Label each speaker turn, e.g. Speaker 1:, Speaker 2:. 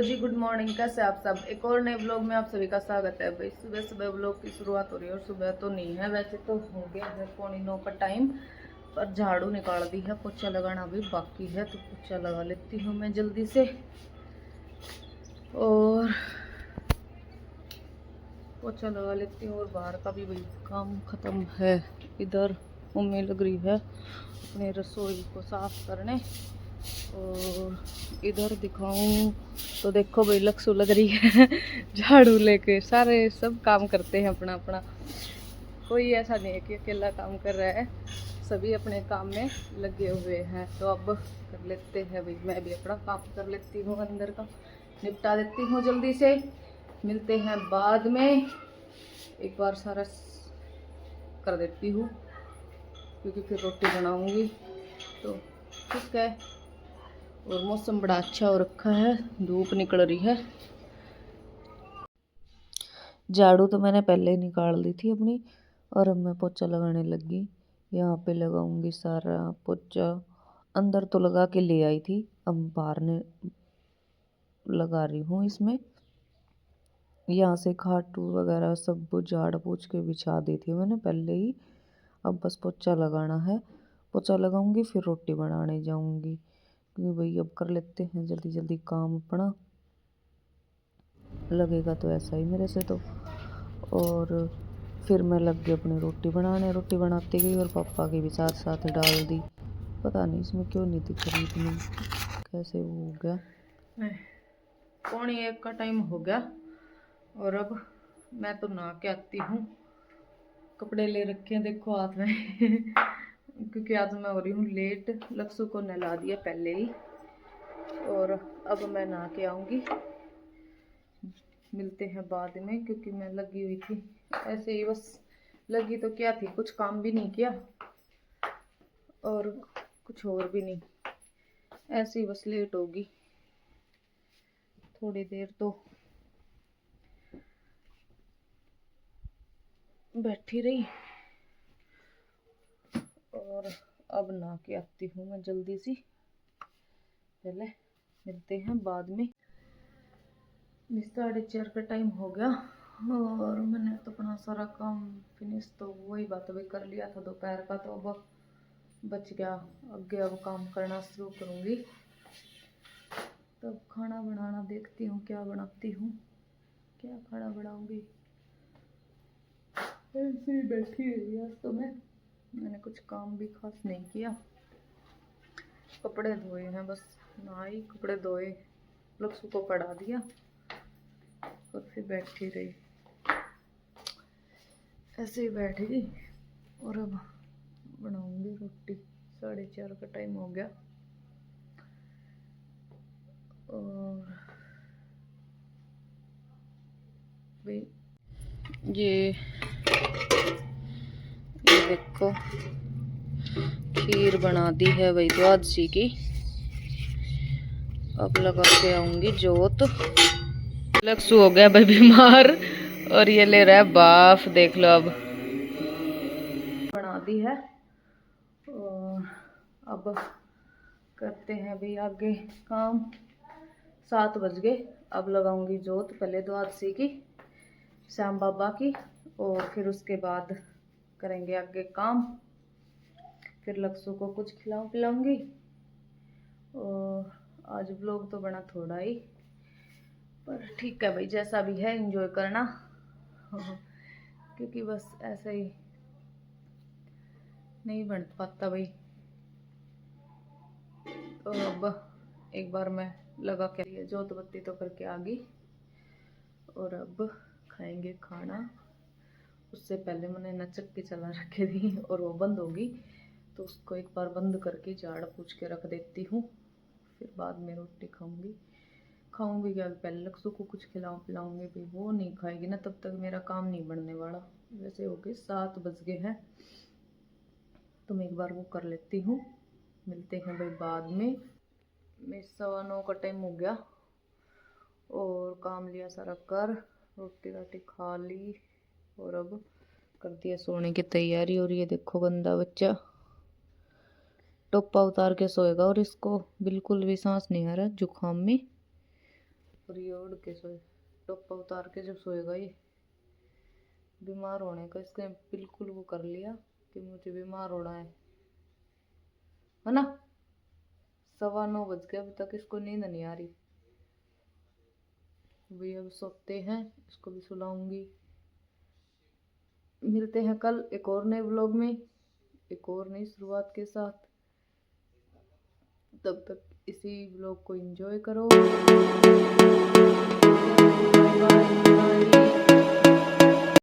Speaker 1: Hello जी, good morning. कैसे आप सब? एक और नए ब्लॉग में आप सभी का स्वागत है। भाई सुबह सुबह ब्लॉग की शुरुआत हो रही है और सुबह तो नहीं है, वैसे तो हो गया है 8:45 का टाइम, पर झाड़ू निकाल दी है, पोछा लगाना अभी बाकी है, तो पोछा लगा लेती हूँ मैं जल्दी से। और पोछा लगा लेती हूँ और बाहर का भी भाई काम ख़त्म है। इधर मम्मी लग रही है अपने रसोई को साफ करने, और इधर दिखाऊं तो देखो भाई लक्सू लग रही है झाड़ू लेके। सारे सब काम करते हैं अपना अपना, कोई ऐसा नहीं है कि अकेला काम कर रहा है, सभी अपने काम में लगे हुए हैं। तो अब कर लेते हैं भाई, मैं भी अपना काम कर लेती हूँ, अंदर का निपटा देती हूँ जल्दी से। मिलते हैं बाद में, एक बार सारा कर देती हूँ क्योंकि फिर रोटी बनाऊंगी। तो ठीक है। और मौसम बड़ा अच्छा हो रखा है, धूप निकल रही है। झाड़ू तो मैंने पहले ही निकाल दी थी अपनी, और अब मैं पोछा लगाने लगी। यहाँ पे लगाऊंगी सारा पोछा। अंदर तो लगा के ले आई थी, अब बाहर ने लगा रही हूँ इसमें। यहाँ से खाटू वगैरह सब झाड़ पोछ के बिछा दी थी मैंने पहले ही। अब बस पोछा लगाना है, पोछा लगाऊंगी फिर रोटी बनाने जाऊंगी, क्योंकि भाई अब कर लेते हैं जल्दी जल्दी काम अपना, लगेगा तो ऐसा ही मेरे से तो। और फिर मैं लग गई अपनी रोटी बनाने, रोटी बनाती गई और पापा की भी साथ साथ डाल दी। पता नहीं इसमें क्यों नहीं दिख रही इतनी, कैसे वो हो गया। 12:45 का टाइम हो गया और अब मैं तो नहा के आती हूँ। कपड़े ले रखे हैं देखो हाथ में क्योंकि आज मैं हो रही हूँ लेट। लक्सू को नहला दिया पहले ही, और अब मैं नहा के आऊँगी। मिलते हैं बाद में, क्योंकि मैं लगी हुई थी ऐसे ही, बस लगी तो क्या थी, कुछ काम भी नहीं किया और कुछ और भी नहीं, ऐसे ही बस लेट होगी थोड़ी देर तो बैठी रही। और अब नहा के आती हूँ मैं जल्दी सी, पहले मिलते हैं बाद में। 4:30 का टाइम हो गया और मैंने तो अपना सारा काम फिनिश तो वही बात अभी कर लिया था दोपहर का, तो अब बच गया। आगे अब काम करना शुरू करूँगी। तब खाना बनाना देखती हूँ क्या बनाती हूँ, क्या खाना बनाऊँगी। ऐसे ही बैठी रही आज तो मैंने कुछ काम भी खास नहीं किया। कपड़े धोए हैं बस, नहाई कपड़े धोए, लक्ष्य को पढ़ा दिया और फिर बैठी रही, ऐसे ही बैठ गई। और अब बनाऊंगी रोटी, 4:30 का टाइम हो गया। और भाई ये देखो खीर बना दी है भाई द्वादशी की। अब लगा के आऊंगी जोत। लक्ष्य हो गया भाई बीमार और ये ले रहा है बाफ, देख लो। अब बना दी है और अब करते हैं भाई आगे काम। 7 बज गए, अब लगाऊंगी जोत, पहले द्वादशी की श्याम बाबा की, और फिर उसके बाद करेंगे आगे काम। फिर लक्ष्य को कुछ खिलाऊं पिलाऊंगी। और आज ब्लॉग तो बना थोड़ा ही, पर ठीक है भाई, जैसा भी है एंजॉय करना क्योंकि बस ऐसे ही नहीं बन पाता भाई। तो अब एक बार मैं लगा के जोत बत्ती तो करके आ गई, और अब खाएंगे खाना। उससे पहले मैंने नचक की चला रखी थी और वो बंद होगी, तो उसको एक बार बंद करके झाड़ पूछ के रख देती हूँ, फिर बाद में रोटी खाऊंगी क्या, पहले लक्ष्य को कुछ खिलाऊं पिलाऊंगी भाई, वो नहीं खाएगी ना तब तक मेरा काम नहीं बनने वाला। वैसे हो गए 7 बज गए हैं, तो मैं एक बार वो कर लेती हूँ। मिलते हैं भाई बाद में। 9:15 का टाइम हो गया और काम लिया सारा कर, रोटी राटी खा ली और अब कर दिया सोने की तैयारी। और ये देखो गंदा बच्चा टोपा उतार के सोएगा, और इसको बिल्कुल भी सांस नहीं आ रहा जुकाम में। और ये उड़ के सोए, टोपा उतार के जब सोएगा ये। बीमार होने का इसने बिल्कुल वो कर लिया कि मुझे बीमार होना है ना। 9:15 बज गए, अभी तक इसको नींद नहीं आ रही। भाई अब सोते हैं, इसको भी सुलाऊंगी। मिलते हैं कल एक और नए व्लॉग में, एक और नई शुरुआत के साथ। तब तक इसी व्लॉग को एंजॉय करो। Bye bye.